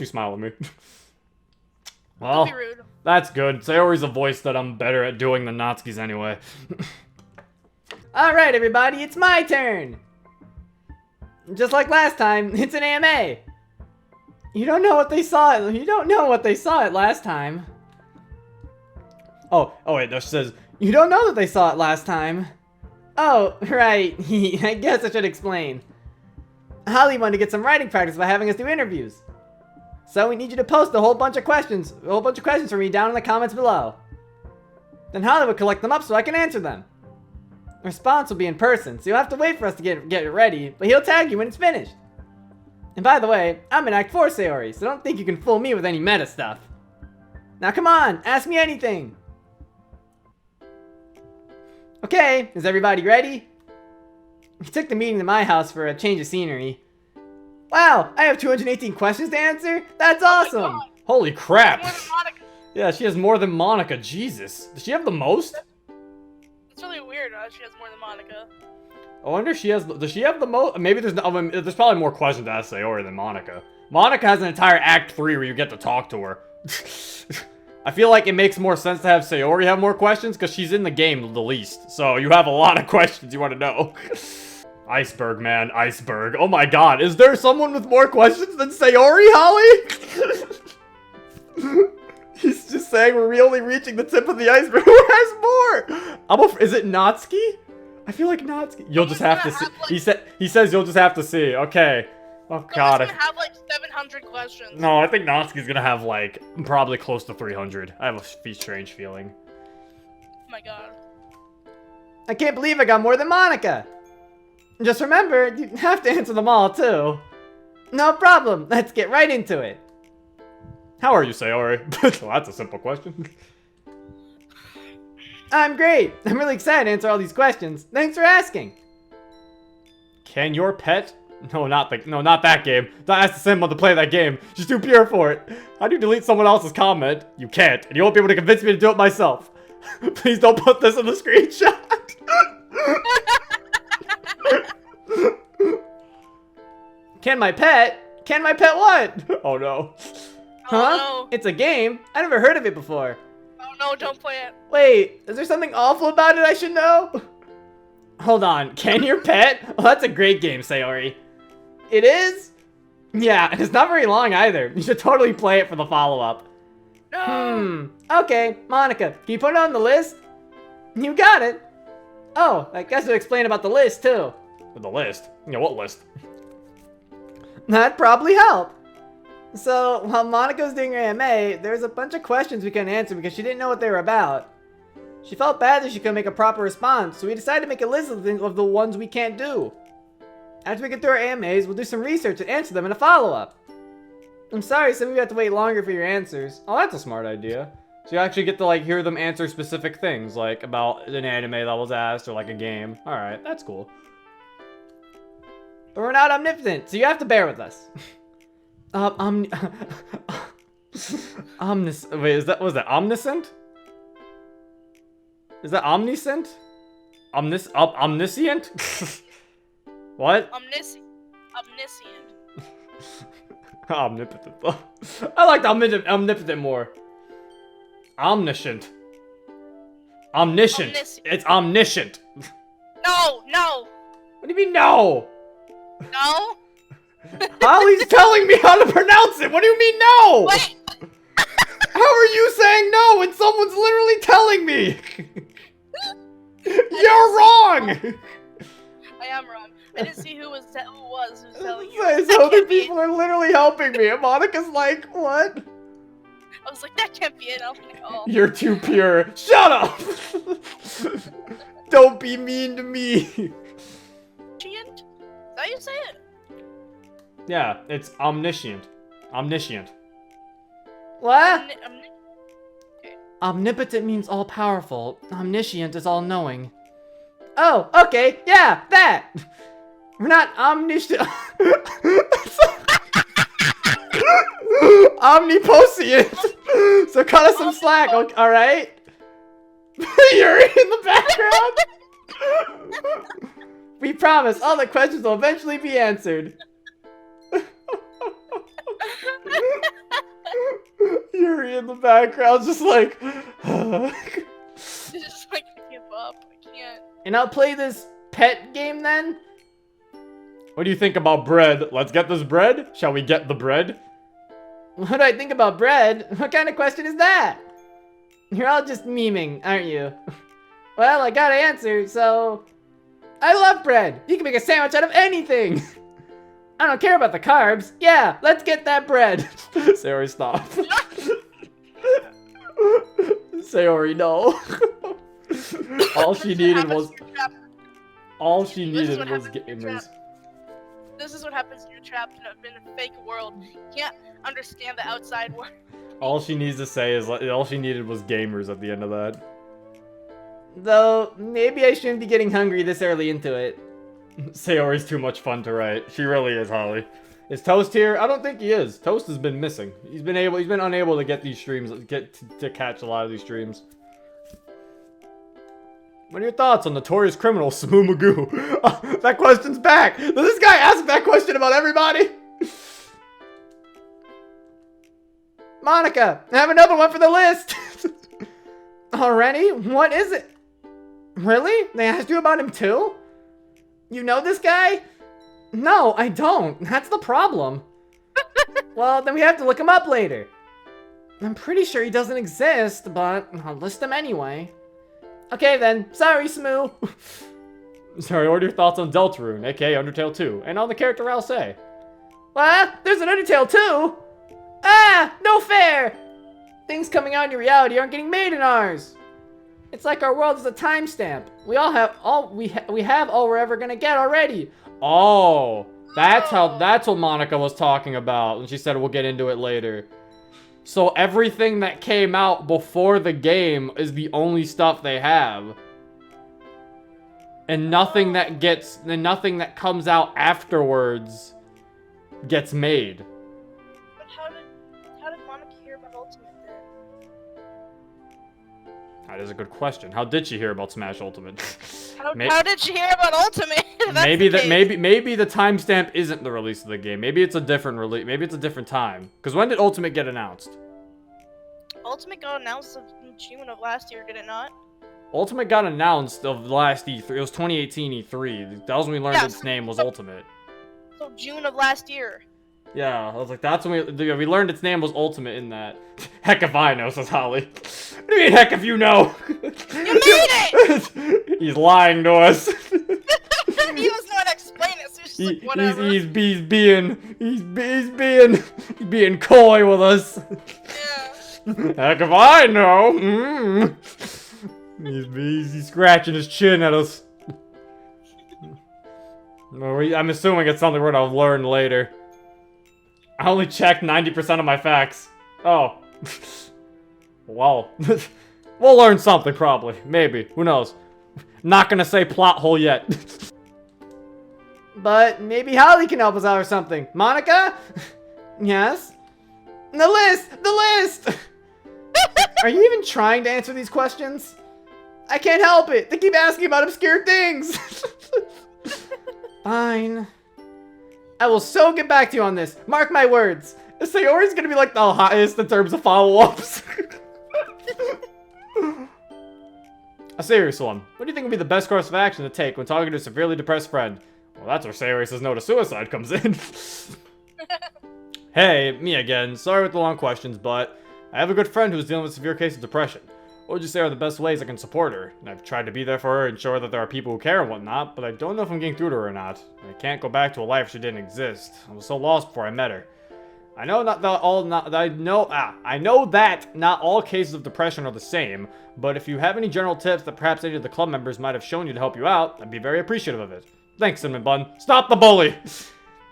don't you smile at me. Well, Don't be rude. that's good. Sayori's a voice that I'm better at doing than Natsuki's anyway. Alright, everybody, it's my turn! Just like last time, it's an AMA! You don't know what they saw. You don't know what they saw it last time. Oh wait, no, she says, you don't know that they saw it last time. Oh, right. I guess I should explain. Holly wanted to get some writing practice by having us do interviews. So we need you to post a whole bunch of questions for me down in the comments below. Then Holly will collect them up so I can answer them. The response will be in person, so you'll have to wait for us to get it ready, but he'll tag you when it's finished. And by the way, I'm in Act 4 Sayori, so don't think you can fool me with any meta stuff. Now come on, ask me anything! Okay, is everybody ready? We took the meeting to my house for a change of scenery. Wow, I have 218 questions to answer? That's awesome! God. Holy crap! More than Monika. Yeah, she has more than Monika. Jesus. Does she have the most? It's really weird that she has more than Monika. I wonder if she has. Does she have the most? Maybe there's. There's probably more questions to ask Sayori than Monika. Monika has an entire Act 3 where you get to talk to her. I feel like it makes more sense to have Sayori have more questions because she's in the game the least. So you have a lot of questions you want to know. Iceberg, man. Iceberg. Oh my god. Is there someone with more questions than Sayori, Holly? He's just saying we're only reaching the tip of the iceberg. Who has more? Is it Natsuki? I feel like Natsuki. You'll just have to see. Like, He says you'll just have to see. Okay. Oh god. Someone's gonna have like 700 questions. No, I think Natsuki's gonna have like probably close to 300. I have a strange feeling. Oh my god. I can't believe I got more than Monika! Just remember, you have to answer them all too. No problem, let's get right into it. How are you, Sayori? Well, that's a simple question. I'm great. I'm really excited to answer all these questions. Thanks for asking. Can your pet? No, not that game. Don't ask the Simba to play that game. She's too pure for it. How do you delete someone else's comment? You can't, and you won't be able to convince me to do it myself. Please don't put this in the screenshot. Can my pet? Can my pet what? Oh no. Huh? Oh It's a game? I never heard of it before. no. Oh no, don't play it. Wait, is there something awful about it I should know? Hold on, can your pet? Well, that's a great game, Sayori. It is? Yeah, and it's not very long either. You should totally play it for the follow-up. No. Okay, Monika, can you put it on the list? You got it. Oh, I guess I'll explain about the list, too. The list? Yeah, what list? That'd probably help. So, while Monika was doing her AMA, there was a bunch of questions we couldn't answer because she didn't know what they were about. She felt bad that she couldn't make a proper response, so we decided to make a list of the ones we can't do. After we get through our AMAs, we'll do some research and answer them in a follow-up. I'm sorry, some of you have to wait longer for your answers. Oh, that's a smart idea. So you actually get to like hear them answer specific things, like about an anime that was asked or like a game. Alright, that's cool. But we're not omnipotent, so you have to bear with us. Wait, was that omniscient? Is that omniscient? Omniscient? What? Omniscient. Omnipotent. I like omnipotent more. Omniscient. Omniscient. Omniscient. It's omniscient. No, no, What do you mean no? no. Holly's telling me how to pronounce it. What do you mean no? Wait. How are you saying no when someone's literally telling me? You're wrong. I am wrong. I didn't see who was telling you. These That other can't be it. people are literally helping me. And Monica's like, what? I was like, that can't be it. I was like, oh. You're too pure. Shut up. Don't be mean to me. Omniscient? Is that how you say it? Yeah, it's omniscient. Omniscient. What? Okay. Omnipotent means all-powerful. Omniscient is all-knowing. Oh, okay, yeah, that! We're not omniscient. Omnipotent. So cut us some slack, alright? You're in the background. We promise all the questions will eventually be answered. in the background, just like. It's just like, give up. I can't. And I'll play this pet game then? What do you think about bread? Let's get this bread? Shall we get the bread? What do I think about bread? What kind of question is that? You're all just memeing, aren't you? Well, I gotta answer, so... I love bread! You can make a sandwich out of anything! I don't care about the carbs. Yeah, let's get that bread! Sayori, stop. Sayori, no. All she needed was... All she needed was gamers. This is what happens when you're trapped in a fake world. You can't understand the outside world. All she needs to say is, all she needed was gamers at the end of that. Though, maybe I shouldn't be getting hungry this early into it. Sayori's too much fun to write. She really is, Holly. Is Toast here? I don't think he is. Toast has been missing. He's been unable to get these streams, to catch a lot of these streams. What are your thoughts on notorious criminal Samu Magoo? That question's back! Does this guy ask that question about everybody? Monika, I have another one for the list! Already? What is it? Really? They asked you about him too? You know this guy? No, I don't. That's the problem. Well, then we have to look him up later. I'm pretty sure he doesn't exist, but I'll list him anyway. Okay then, sorry Smoo. Sorry, what are your thoughts on Deltarune, aka Undertale 2, and on the character I'll say? What? There's an Undertale 2? Ah, no fair! Things coming out in your reality aren't getting made in ours. It's like our world is a timestamp. We have all we're ever gonna get already. Oh, that's what Monika was talking about, and she said we'll get into it later. So everything that came out before the game is the only stuff they have. And nothing that comes out afterwards gets made. But how did Monika hear about Ultimate then? That is a good question. How did she hear about Smash Ultimate? How did she hear about Ultimate? maybe the timestamp isn't the release of the game. Maybe it's a different release. Maybe it's a different time. Because when did Ultimate get announced? Ultimate got announced in June of last year, did it not? Ultimate got announced of the last E3. It was 2018 E3. That was when we learned its name was Ultimate. So June of last year. Yeah, I was like, that's when we learned its name was Ultimate in that. Heck if I know, says Holly. What do you mean, heck if you know? You made it! He's lying to us. He doesn't know how to explain it, so he's just like, whatever. He's being coy with us. Yeah. Heck if I know. He's scratching his chin at us. I'm assuming it's something we're gonna learn later. I only checked 90% of my facts. Oh. Well. We'll learn something, probably. Maybe. Who knows? Not gonna say plot hole yet. But maybe Holly can help us out or something. Monika? Yes? The list! The list! Are you even trying to answer these questions? I can't help it. They keep asking about obscure things. Fine. I will so get back to you on this. Mark my words. Sayori's gonna be like the highest in terms of follow-ups. A serious one. What do you think would be the best course of action to take when talking to a severely depressed friend? Well, that's where Sayori says no to suicide comes in. Hey, me again. Sorry with the long questions, but I have a good friend who's dealing with a severe case of depression. What would you say are the best ways I can support her? And I've tried to be there for her and show her that there are people who care and whatnot, but I don't know if I'm getting through to her or not. I can't go back to a life she didn't exist. I was so lost before I met her. I know that not all cases of depression are the same, but if you have any general tips that perhaps any of the club members might have shown you to help you out, I'd be very appreciative of it. Thanks, Cinnamon Bun. Stop the bully!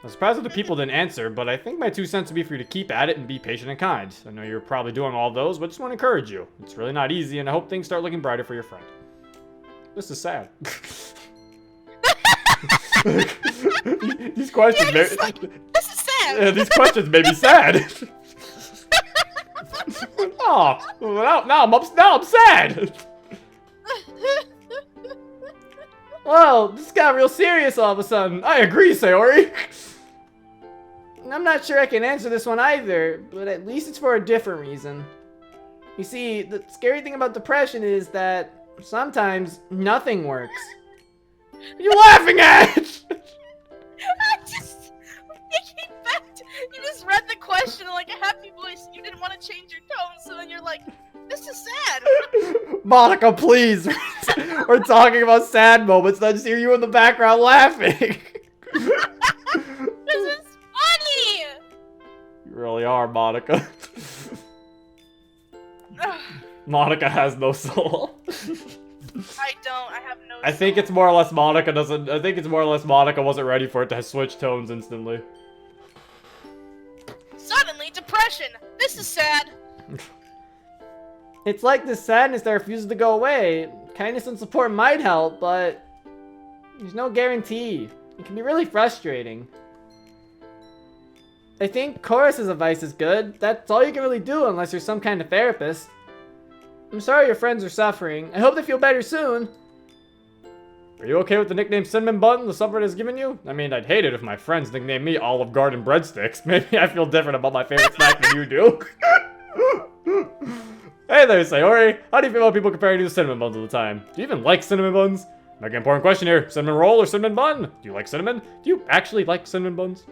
I'm surprised that the people didn't answer, but I think my 2 cents would be for you to keep at it and be patient and kind. I know you're probably doing all those, but just want to encourage you. It's really not easy, and I hope things start looking brighter for your friend. This is sad. These questions this is sad! Yeah, these questions made me sad. Oh, now I'm sad. Whoa, this got real serious all of a sudden. I agree, Sayori. I'm not sure I can answer this one either, but at least it's for a different reason. You see, the scary thing about depression is that sometimes nothing works. What are you laughing at? I just thinking back to, you just read the question in like a happy voice. You didn't want to change your tone, so then you're like, this is sad. Monica, please. We're talking about sad moments, and I just hear you in the background laughing. This is funny. You really are, Monica. Monica has no soul. I don't. I have no. I think soul. it's more or less Monica doesn't. I think it's more or less Monica wasn't ready for it to switch tones instantly. Suddenly, depression. This is sad. It's like this sadness that refuses to go away. Kindness and support might help, but there's no guarantee. It can be really frustrating. I think Chorus's advice is good. That's all you can really do unless you're some kind of therapist. I'm sorry your friends are suffering. I hope they feel better soon. Are you okay with the nickname Cinnamon Bun the subreddit has given you? I mean, I'd hate it if my friends nicknamed me Olive Garden Breadsticks. Maybe I feel different about my favorite snack than you do. Hey there, Sayori. How do you feel about people comparing you to cinnamon buns all the time? Do you even like cinnamon buns? Make an important question here. Cinnamon roll or cinnamon bun? Do you like cinnamon? Do you actually like cinnamon buns?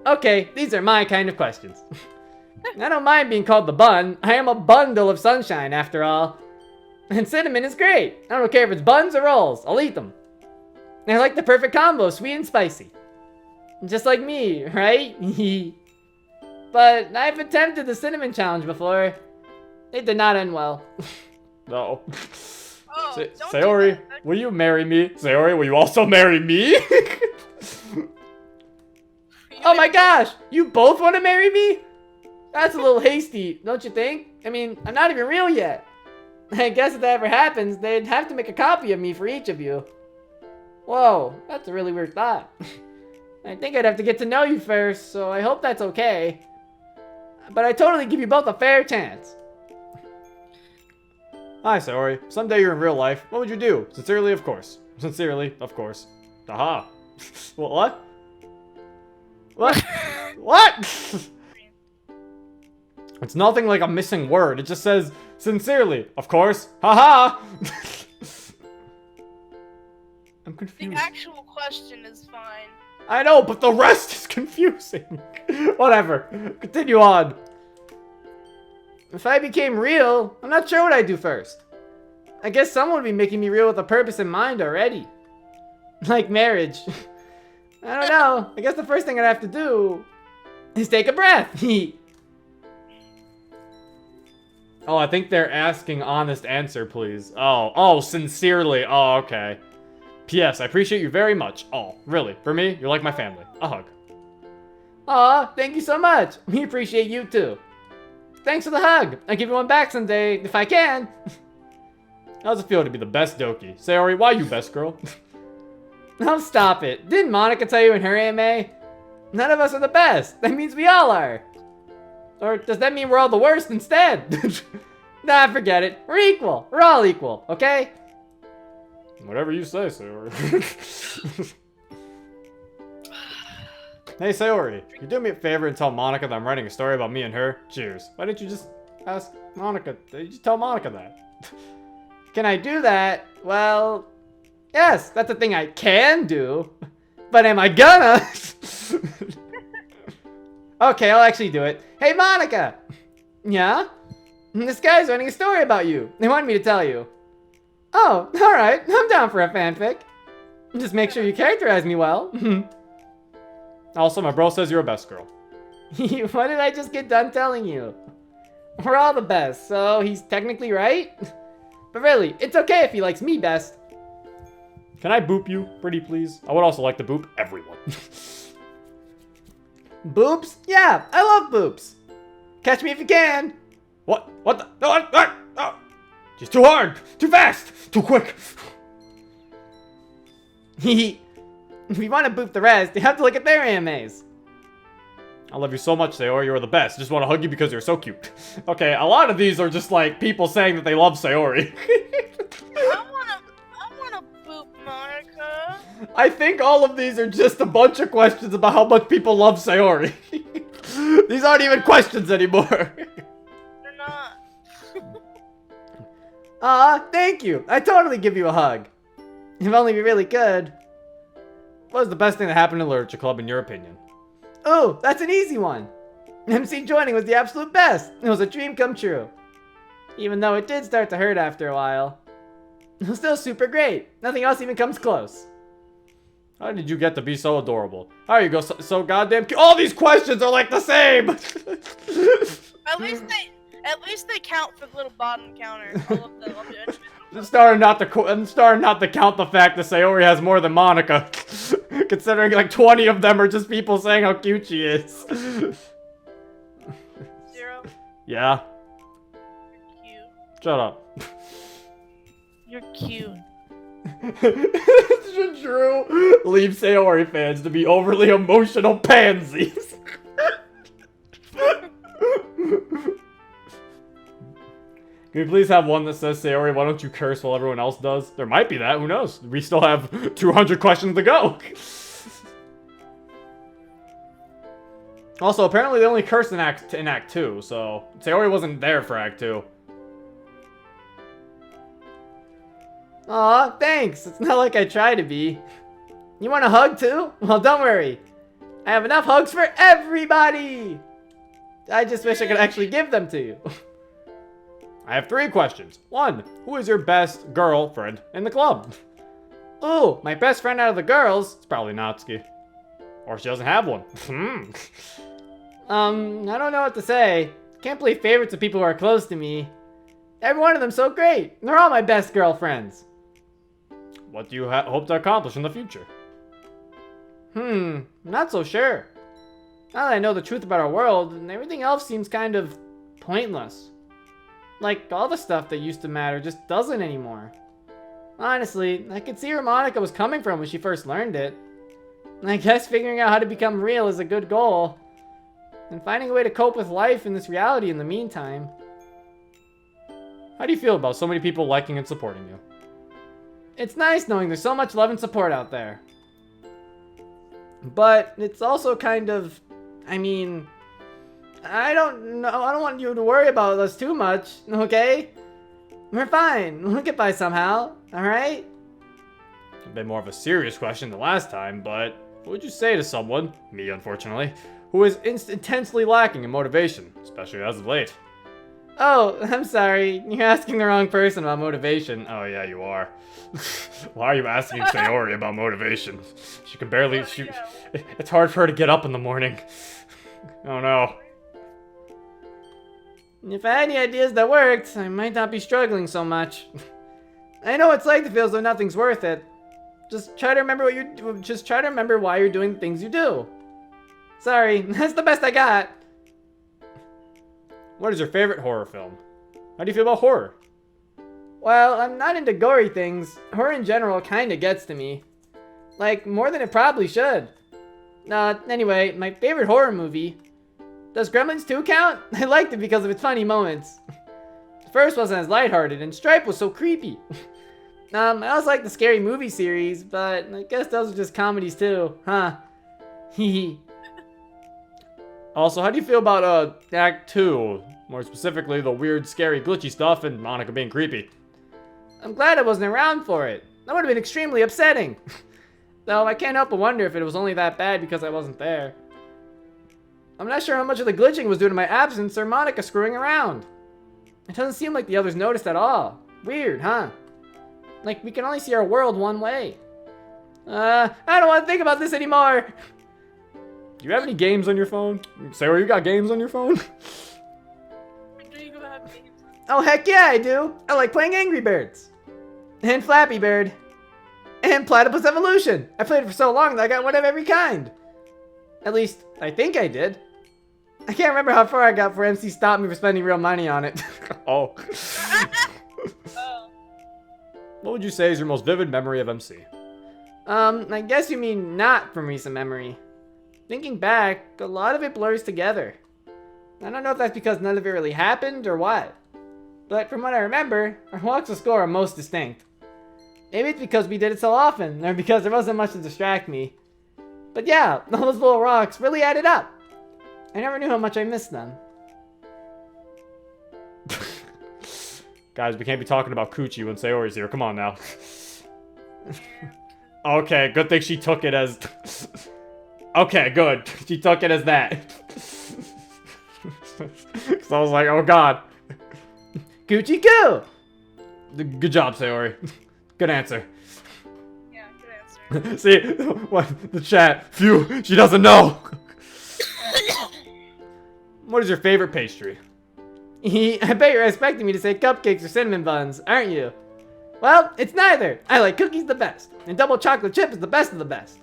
Okay, these are my kind of questions. I don't mind being called the bun. I am a bundle of sunshine, after all. And cinnamon is great. I don't care if it's buns or rolls. I'll eat them. I like the perfect combo, sweet and spicy. Just like me, right? But I've attempted the cinnamon challenge before. It did not end well. No. Oh, don't do Sayori, that. will you marry me? Sayori, will you also marry me? Oh my gosh! You both want to marry me? That's a little hasty, don't you think? I mean, I'm not even real yet. I guess if that ever happens, they'd have to make a copy of me for each of you. Whoa, that's a really weird thought. I think I'd have to get to know you first, so I hope that's okay. But I totally give you both a fair chance. Hi, Sayori. Someday you're in real life. What would you do? Sincerely, of course. Sincerely, of course. Aha. What? What? What? It's nothing like a missing word. It just says, sincerely, of course. Haha. I'm The confused. actual question is fine. I know, but the rest is confusing. Whatever. Continue on. If I became real, I'm not sure what I'd do first. I guess someone would be making me real with a purpose in mind already. Like marriage. I don't know. I guess the first thing I'd have to do is take a breath. Oh, I think they're asking honest answer, please. Oh, sincerely. Oh, okay. P.S. I appreciate you very much. Oh, really? For me, you're like my family. A hug. Aw, thank you so much. We appreciate you too. Thanks for the hug. I'll give you one back someday, if I can. How does it feel to be the best Doki? Sayori, why you best girl? Oh, stop it. Didn't Monika tell you in her AMA? None of us are the best. That means we all are. Or does that mean we're all the worst instead? Nah, forget it. We're equal. We're all equal, okay? Whatever you say, Sayori. Hey, Sayori, can you do me a favor and tell Monika that I'm writing a story about me and her? Cheers. Why didn't you just ask Monika? Did you tell Monika that? Can I do that? Well, yes, that's a thing I can do. But am I gonna? Okay, I'll actually do it. Hey, Monika! Yeah? This guy's writing a story about you. They wanted me to tell you. Oh, alright. I'm down for a fanfic. Just make sure you characterize me well. Also, my bro says you're a best girl. What did I just get done telling you? We're all the best, so he's technically right? But really, it's okay if he likes me best. Can I boop you, pretty please? I would also like to boop everyone. Boobs? Yeah, I love boobs. Catch me if you can. What? What the? No, no. She's too hard, too fast, too quick. If you want to boop the rest, you have to look at their AMAs. I love you so much, Sayori. You're the best. Just want to hug you because you're so cute. Okay, a lot of these are just like people saying that they love Sayori. I wanna boop Monika. I think all of these are just a bunch of questions about how much people love Sayori. These aren't even questions anymore. They're not. Aw, thank you. I'd totally give you a hug. If only we really could. What was the best thing that happened in Literature Club in your opinion? Oh, that's an easy one. MC joining was the absolute best. It was a dream come true. Even though it did start to hurt after a while. It was still super great. Nothing else even comes close. How did you get to be so adorable? How you go so goddamn cute? All these questions are like the same! At least they count for the little bottom counter. All of the individual. I'm starting not to count the fact that Sayori has more than Monika. Considering like 20 of them are just people saying how cute she is. 0. Yeah. You're cute. Shut up. You're cute. Drew, leave Sayori fans to be overly emotional pansies. Can we please have one that says, Sayori, why don't you curse while everyone else does? There might be that, who knows? We still have 200 questions to go. Also, apparently they only curse in Act 2, so Sayori wasn't there for Act 2. Aw, thanks. It's not like I try to be. You want a hug too? Well, don't worry. I have enough hugs for everybody. I just wish I could actually give them to you. I have 3 questions. 1, who is your best girlfriend in the club? Ooh, my best friend out of the girls. It's probably Natsuki. Or she doesn't have one. I don't know what to say. Can't believe favorites of people who are close to me. Every one of them so great. They're all my best girlfriends. What do you hope to accomplish in the future? Not so sure. Now that I know the truth about our world, and everything else seems kind of pointless. Like, all the stuff that used to matter just doesn't anymore. Honestly, I could see where Monika was coming from when she first learned it. And I guess figuring out how to become real is a good goal. And finding a way to cope with life in this reality in the meantime. How do you feel about so many people liking and supporting you? It's nice knowing there's so much love and support out there. But it's also kind of, I don't know, I don't want you to worry about us too much, okay? We're fine, we'll get by somehow, alright? A bit more of a serious question than last time, but what would you say to someone, me unfortunately, who is intensely lacking in motivation, especially as of late? Oh, I'm sorry, you're asking the wrong person about motivation. Oh yeah, you are. Why are you asking Sayori about motivation? She can barely, it's hard for her to get up in the morning. Oh no. If I had any ideas that worked, I might not be struggling so much. I know what it's like to feel as though nothing's worth it. Just try to remember why you're doing the things you do. Sorry, that's the best I got. What is your favorite horror film? How do you feel about horror? Well, I'm not into gory things. Horror in general kinda gets to me. Like, more than it probably should. Anyway, my favorite horror movie. Does Gremlins 2 count? I liked it because of its funny moments. The first wasn't as lighthearted, and Stripe was so creepy. I also like the Scary Movie series, but I guess those are just comedies too, huh? Hehe. Also, how do you feel about Act 2? More specifically, the weird, scary, glitchy stuff and Monika being creepy. I'm glad I wasn't around for it. That would have been extremely upsetting. Though I can't help but wonder if it was only that bad because I wasn't there. I'm not sure how much of the glitching was due to my absence or Monika screwing around. It doesn't seem like the others noticed at all. Weird, huh? Like, we can only see our world one way. I don't want to think about this anymore. Do you have any games on your phone? Sarah, you got games on your phone? Do you have games? Oh, heck yeah, I do. I like playing Angry Birds. And Flappy Bird. And Platypus Evolution. I played it for so long that I got one of every kind. At least, I think I did. I can't remember how far I got before MC stopped me for spending real money on it. Oh. What would you say is your most vivid memory of MC? I guess you mean not from recent memory. Thinking back, a lot of it blurs together. I don't know if that's because none of it really happened or what. But from what I remember, our walks to school are most distinct. Maybe it's because we did it so often, or because there wasn't much to distract me. But yeah, all those little rocks really added up. I never knew how much I missed them. Guys, we can't be talking about Coochie when Sayori's here. Come on now. Okay, good thing she took it as... Okay, good. She took it as that. So I was like, oh god. Coochie Coo! Good job, Sayori. Good answer. Yeah, good answer. See, what the chat? Phew, she doesn't know. What is your favorite pastry? I bet you're expecting me to say cupcakes or cinnamon buns, aren't you? Well, it's neither. I like cookies the best, and double chocolate chip is the best of the best.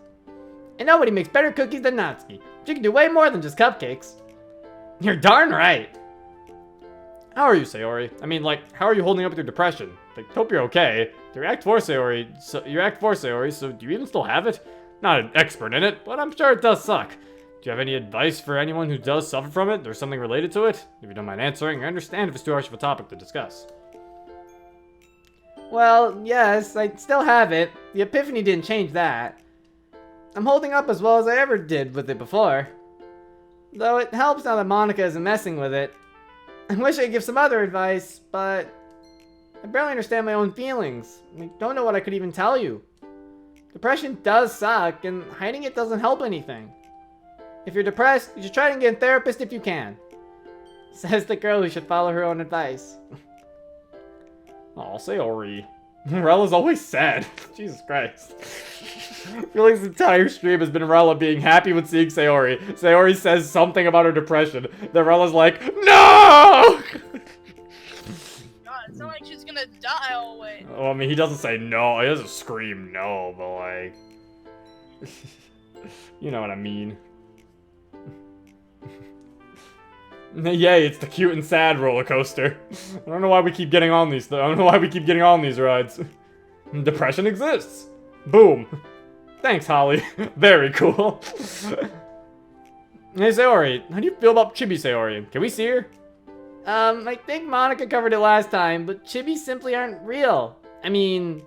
And nobody makes better cookies than Natsuki. She can do way more than just cupcakes. You're darn right. How are you, Sayori? I mean, like, how are you holding up with your depression? Like, hope you're okay. You're Act 4 Sayori, so do you even still have it? Not an expert in it, but I'm sure it does suck. Do you have any advice for anyone who does suffer from it, or something related to it? If you don't mind answering, I understand if it's too harsh of a topic to discuss. Well, yes, I still have it. The epiphany didn't change that. I'm holding up as well as I ever did with it before. Though it helps now that Monika isn't messing with it. I wish I could give some other advice, but I barely understand my own feelings. I don't know what I could even tell you. Depression does suck, and hiding it doesn't help anything. If you're depressed, you should try to get a therapist if you can. Says the girl who should follow her own advice. Aw, Sayori. Rella's always sad. Jesus Christ. I feel like this entire stream has been Rella being happy with seeing Sayori. Sayori says something about her depression. Then Rella's like, no! God, it's not like she's gonna die all the way. Well, I mean, he doesn't say no. He doesn't scream no, but like... You know what I mean. Yay, it's the cute and sad roller coaster. I don't know why we keep getting on these. I don't know why we keep getting on these rides. Depression exists. Boom. Thanks, Holly. Very cool. Hey, Sayori, how do you feel about Chibi Sayori? Can we see her? I think Monika covered it last time, but chibis simply aren't real. I mean,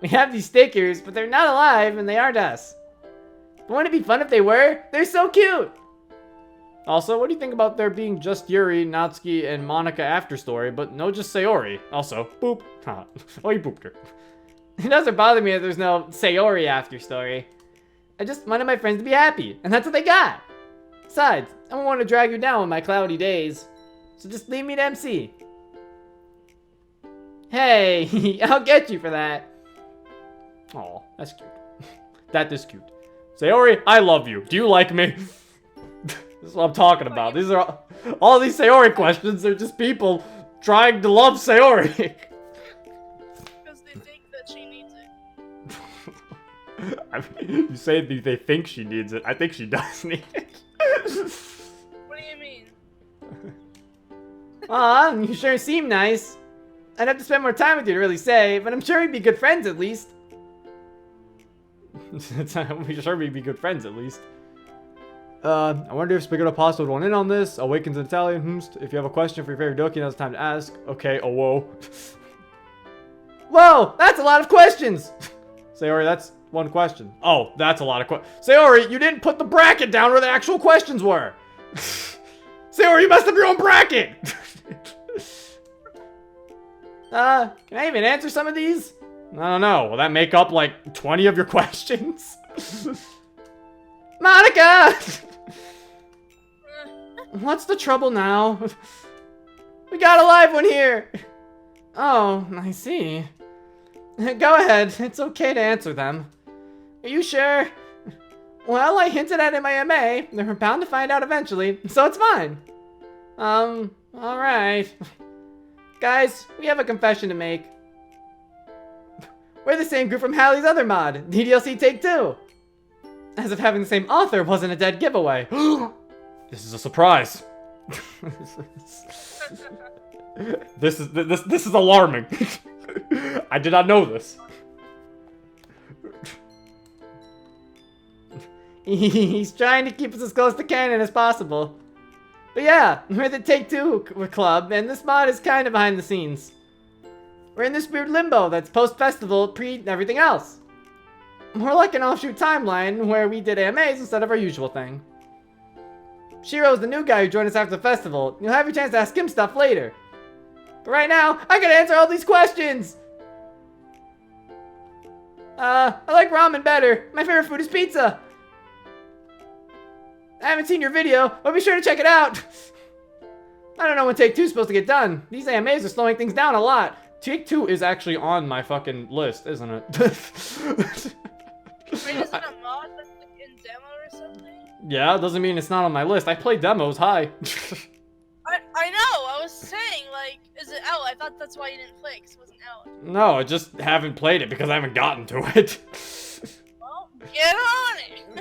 we have these stickers, but they're not alive and they aren't us. But wouldn't it be fun if they were? They're so cute! Also, what do you think about there being just Yuri, Natsuki, and Monika after story, but no just Sayori? Also, boop. Oh, you booped her. It doesn't bother me that there's no Sayori after story. I just wanted my friends to be happy, and that's what they got. Besides, I don't want to drag you down with my cloudy days. So just leave me to MC. Hey, I'll get you for that. Aw, that's cute. That is cute. Sayori, I love you. Do you like me? This is what I'm talking about. These are all these Sayori questions are just people trying to love Sayori. Because they think that she needs it. I mean, you say they think she needs it. I think she does need it. What do you mean? Aw, you sure seem nice. I'd have to spend more time with you to really say, but I'm sure we'd be good friends at least. We sure we'd be good friends at least. I wonder if Spaghetto Pasta would want in on this. Awakens in Italian. If you have a question for your favorite Doki, now's the time to ask. Okay, oh whoa. Whoa, that's a lot of questions! Sayori, that's one question. Oh, that's a lot of questions. Sayori, you didn't put the bracket down where the actual questions were. Sayori, you messed up your own bracket! Can I even answer some of these? I don't know. Will that make up like 20 of your questions? Monika! What's the trouble now? We got a live one here! Oh, I see. Go ahead, it's okay to answer them. Are you sure? Well, I hinted at it in my MA. They're bound to find out eventually, so it's fine. Alright. Guys, we have a confession to make. We're the same group from Hallie's other mod, DDLC Take 2. As if having the same author wasn't a dead giveaway. This is a surprise. This is alarming. I did not know this. He's trying to keep us as close to canon as possible. But yeah, we're the Take Two club, and this mod is kind of behind the scenes. We're in this weird limbo that's post-festival, pre-everything else. More like an offshoot timeline where we did AMAs instead of our usual thing. Shiro's the new guy who joined us after the festival. You'll have your chance to ask him stuff later. But right now, I gotta answer all these questions! I like ramen better. My favorite food is pizza. I haven't seen your video, but be sure to check it out. I don't know when take 2 is supposed to get done. These AMAs are slowing things down a lot. Take 2 is actually on my fucking list, isn't it? Wait, is it a mod that's like in demo or something? Yeah, it doesn't mean it's not on my list. I play demos, hi. I know, I was saying, like, is it out? I thought that's why you didn't play, because it wasn't out. No, I just haven't played it because I haven't gotten to it. Well, get on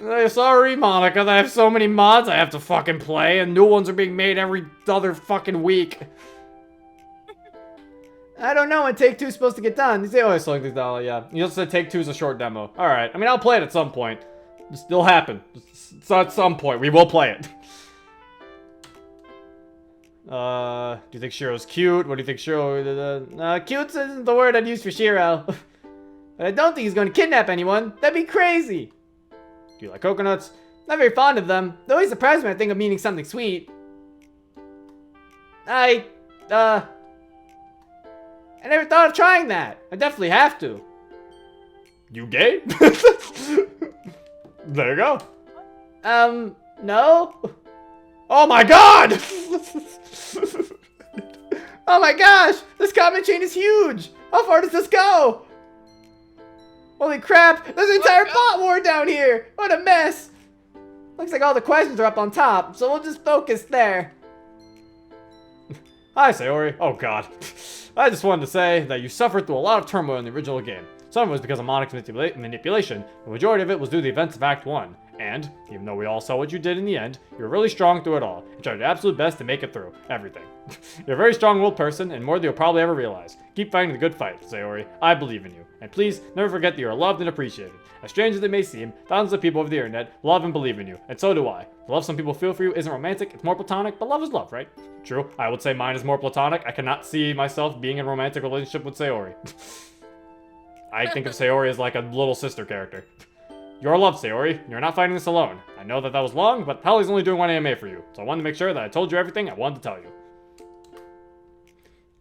it! Sorry, Monica, I have so many mods I have to fucking play, and new ones are being made every other fucking week. I don't know when take 2 is supposed to get done. These always slowing things down, yeah. You just said take 2 is a short demo. Alright, I mean, I'll play it at some point. It'll happen. So at some point, we will play it. Do you think Shiro's cute? What do you think Shiro... cute isn't the word I'd use for Shiro. But I don't think he's going to kidnap anyone. That'd be crazy. Do you like coconuts? Not very fond of them. They always surprise me when I think of meaning something sweet. I never thought of trying that. I definitely have to. You gay? There you go. No? Oh my god! Oh my gosh! This comment chain is huge! How far does this go? Holy crap! There's an entire bot war down here! What a mess! Looks like all the questions are up on top, so we'll just focus there. Hi, Sayori. Oh god. I just wanted to say that you suffered through a lot of turmoil in the original game. Some of it was because of Monika's manipulation, the majority of it was due to the events of Act 1. And, even though we all saw what you did in the end, you were really strong through it all, and tried your absolute best to make it through everything. You're a very strong-willed person, and more than you'll probably ever realize. Keep fighting the good fight, Sayori. I believe in you. And please, never forget that you are loved and appreciated. As strange as it may seem, thousands of people over the internet love and believe in you, and so do I. The love some people feel for you isn't romantic, it's more platonic, but love is love, right? True, I would say mine is more platonic. I cannot see myself being in a romantic relationship with Sayori. I think of Sayori as like a little sister character. You're loved, Sayori. You're not fighting this alone. I know that was long, but Holly's only doing one AMA for you, so I wanted to make sure that I told you everything I wanted to tell you.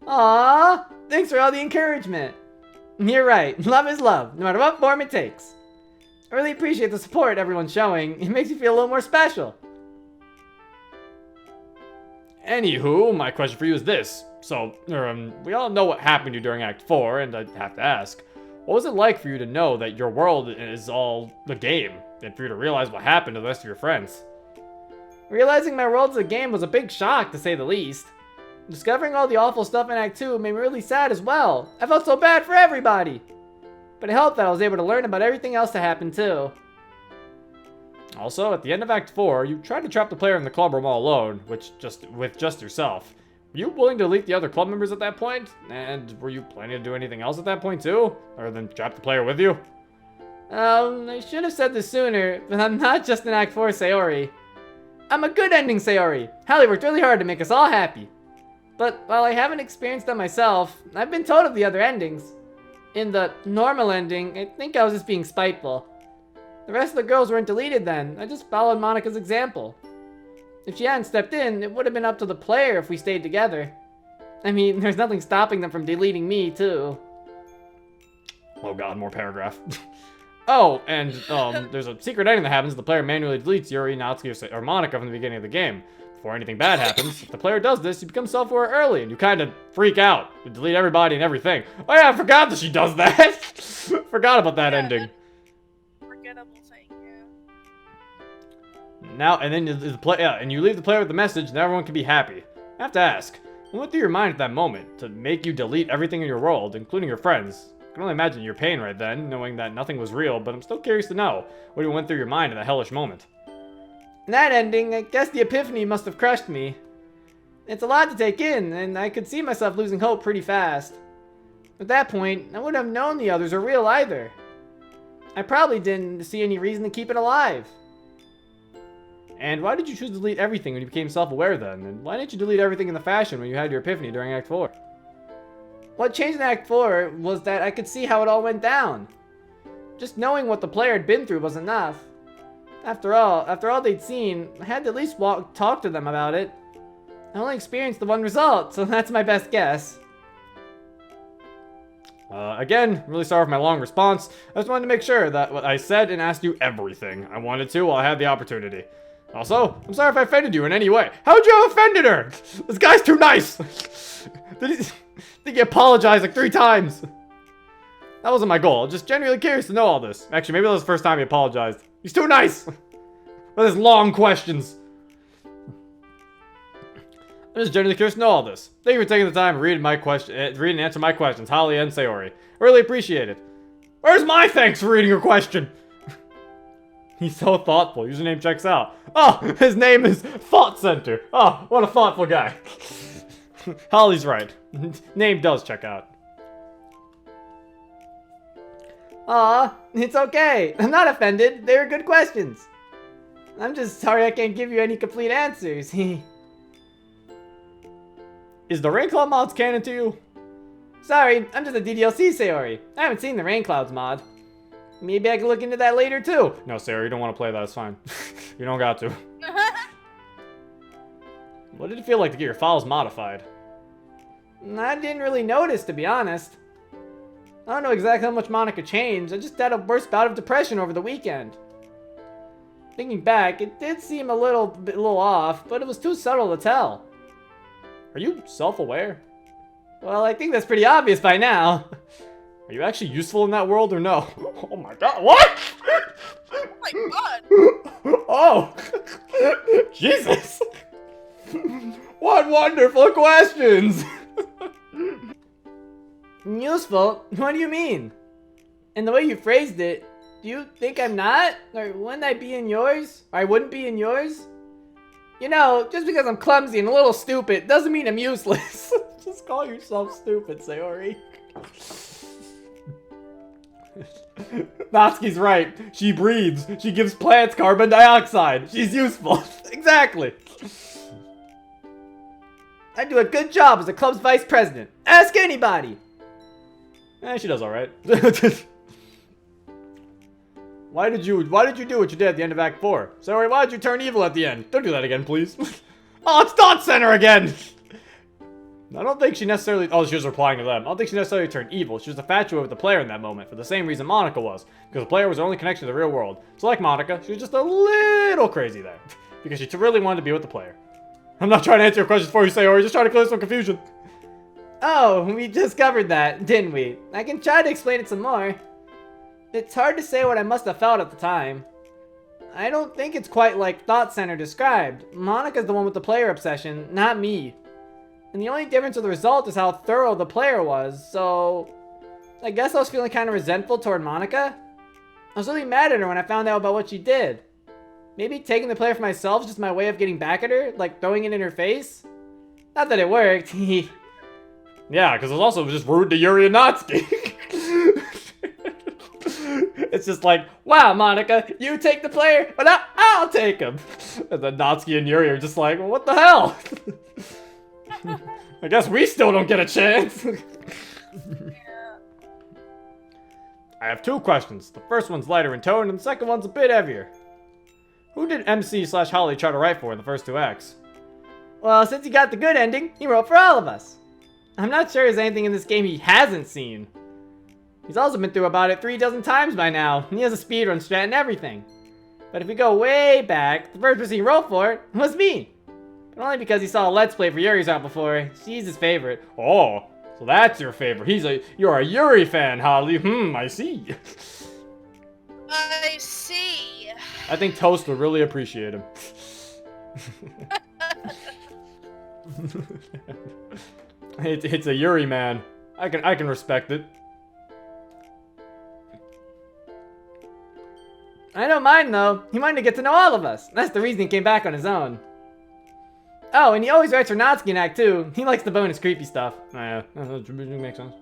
Aww, thanks for all the encouragement. You're right, love is love, no matter what form it takes. I really appreciate the support everyone's showing. It makes me feel a little more special. Anywho, my question for you is this. So, we all know what happened to you during Act 4, and I have to ask, what was it like for you to know that your world is all the game, and for you to realize what happened to the rest of your friends? Realizing my world's a game was a big shock, to say the least. Discovering all the awful stuff in Act 2 made me really sad as well. I felt so bad for everybody. But it helped that I was able to learn about everything else that happened too. Also, at the end of Act 4, you tried to trap the player in the club room all alone, with just yourself. Were you willing to delete the other club members at that point? And were you planning to do anything else at that point too? Other than trap the player with you? I should have said this sooner, but I'm not just an Act 4 Sayori. I'm a good ending Sayori. Hallie worked really hard to make us all happy. But while I haven't experienced them myself, I've been told of the other endings. In the normal ending, I think I was just being spiteful. The rest of the girls weren't deleted then. I just followed Monika's example. If she hadn't stepped in, it would have been up to the player if we stayed together. I mean, there's nothing stopping them from deleting me, too. Oh god, more paragraph. Oh, and there's a secret ending that happens if the player manually deletes Yuri, Natsuki, or Monika from the beginning of the game. Before anything bad happens, if the player does this, you become self-aware early, and you kind of freak out. You delete everybody and everything. Oh yeah, I forgot that she does that! Forgot about that ending. Forgettable thing, yeah. Now, and then and you leave the player with the message, and everyone can be happy. I have to ask, what went through your mind at that moment to make you delete everything in your world, including your friends? I can only imagine your pain right then, knowing that nothing was real, but I'm still curious to know what went through your mind in that hellish moment. In that ending, I guess the epiphany must have crushed me. It's a lot to take in, and I could see myself losing hope pretty fast. At that point, I wouldn't have known the others were real either. I probably didn't see any reason to keep it alive. And why did you choose to delete everything when you became self-aware then? And why didn't you delete everything in the fashion when you had your epiphany during Act 4? What changed in Act 4 was that I could see how it all went down. Just knowing what the player had been through was enough. After all they'd seen, I had to at least talk to them about it. I only experienced the one result, so that's my best guess. Again, really sorry for my long response. I just wanted to make sure that what I said and asked you everything I wanted to while I had the opportunity. Also, I'm sorry if I offended you in any way. How'd you have offended her? This guy's too nice! Did he apologize like 3 times? That wasn't my goal. I'm just genuinely curious to know all this. Actually, maybe that was the first time he apologized. He's too nice! With his long questions. I'm just genuinely curious to know all this. Thank you for taking the time to read and answer my questions, Holly and Sayori. I really appreciate it. Where's my thanks for reading your question? He's so thoughtful. Username checks out. Oh, his name is Thought Center. Oh, what a thoughtful guy. Holly's right. Name does check out. Aw, it's okay. I'm not offended. They were good questions. I'm just sorry I can't give you any complete answers. Is the Rain Cloud mods canon to you? Sorry, I'm just a DDLC Sayori. I haven't seen the Rain Clouds mod. Maybe I can look into that later too. No, Sarah, you don't want to play that. It's fine. You don't got to. What did it feel like to get your files modified? I didn't really notice, to be honest. I don't know exactly how much Monika changed. I just had a worse bout of depression over the weekend. Thinking back, it did seem a little off, but it was too subtle to tell. Are you self-aware? Well, I think that's pretty obvious by now. Are you actually useful in that world or no? Oh my god, what? Oh my god! Oh! Jesus! What wonderful questions! Useful? What do you mean? And the way you phrased it, do you think I'm not? Or wouldn't I be in yours? Or I wouldn't be in yours? You know, just because I'm clumsy and a little stupid doesn't mean I'm useless. Just call yourself stupid, Sayori. Natsuki's right. She breathes. She gives plants carbon dioxide. She's useful. Exactly. I do a good job as a club's vice president. Ask anybody. She does alright. Why did you do what you did at the end of Act 4? Sayori, why did you turn evil at the end? Don't do that again, please. Oh, it's Thought Center again! I don't think she necessarily... Oh, she was replying to them. I don't think she necessarily turned evil. She was infatuated with the player in that moment, for the same reason Monika was. Because the player was her only connection to the real world. So like Monika, she was just a little crazy there. Because she really wanted to be with the player. I'm not trying to answer your questions for you, Sayori. Just trying to clear some confusion. Oh, we just covered that, didn't we? I can try to explain it some more. It's hard to say what I must have felt at the time. I don't think it's quite like Thought Center described. Monika's the one with the player obsession, not me. And the only difference with the result is how thorough the player was, so... I guess I was feeling kind of resentful toward Monika. I was really mad at her when I found out about what she did. Maybe taking the player for myself is just my way of getting back at her, like throwing it in her face? Not that it worked. Yeah, because it was also just rude to Yuri and Natsuki. It's just like, wow, Monika, you take the player, but I'll take him. And then Natsuki and Yuri are just like, well, what the hell? I guess we still don't get a chance. I have 2 questions. The first one's lighter in tone, and the second one's a bit heavier. Who did MC/Holly try to write for in the first 2 acts? Well, since he got the good ending, he wrote for all of us. I'm not sure there's anything in this game he hasn't seen. He's also been through about it 3 dozen times by now, and he has a speedrun strat and everything. But if we go way back, the first person he wrote for was me. But only because he saw a Let's Play for Yuri's out before. She's his favorite. Oh, so that's your favorite. You're a Yuri fan, Holly. I see. I see. I think Toast would really appreciate him. It's a Yuri man. I can respect it. I don't mind though. He wanted to get to know all of us. That's the reason he came back on his own. Oh, and he always writes for Natsuki in Act 2. He likes the bonus creepy stuff. Oh, yeah, that makes sense.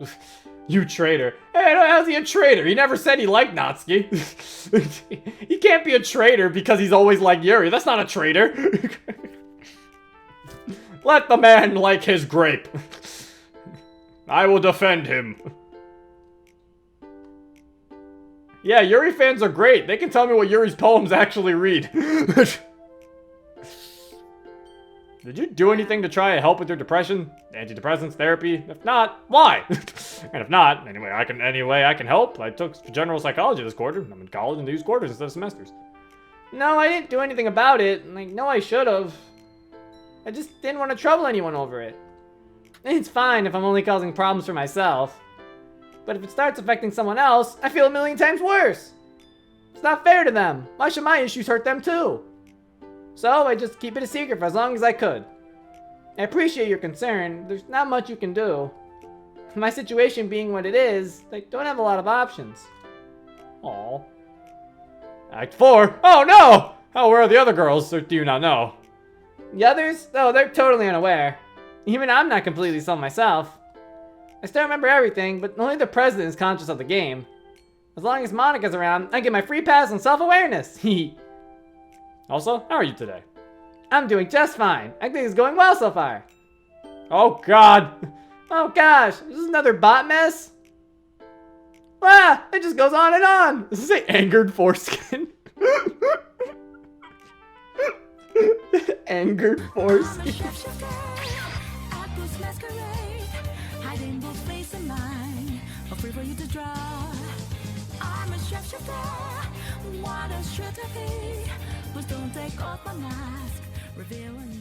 You traitor. Hey, how's he a traitor? He never said he liked Natsuki. He can't be a traitor because he's always like Yuri. That's not a traitor. Let the man like his grape. I will defend him. Yeah, Yuri fans are great. They can tell me what Yuri's poems actually read. Did you do anything to try to help with your depression? Antidepressants, therapy? If not, why? And if not, any way I can help. I took general psychology this quarter. I'm in college and use quarters instead of semesters. No, I didn't do anything about it. I know I should have. I just didn't want to trouble anyone over it. It's fine if I'm only causing problems for myself. But if it starts affecting someone else, I feel a million times worse. It's not fair to them. Why should my issues hurt them too? So I just keep it a secret for as long as I could. I appreciate your concern. There's not much you can do. My situation being what it is, I don't have a lot of options. Aw. Act 4. Oh no! Oh, where are the other girls? Or do you not know? The others? Oh, they're totally unaware. Even I'm not completely sold myself. I still remember everything, but only the president is conscious of the game. As long as Monika's around, I get my free pass on self-awareness. Also, how are you today? I'm doing just fine. I think it's going well so far. Oh god! Oh gosh, is this another bot mess? Ah, it just goes on and on. Does it say angered foreskin? Angered foreskin. What a should I be? But don't take off my mask, revealing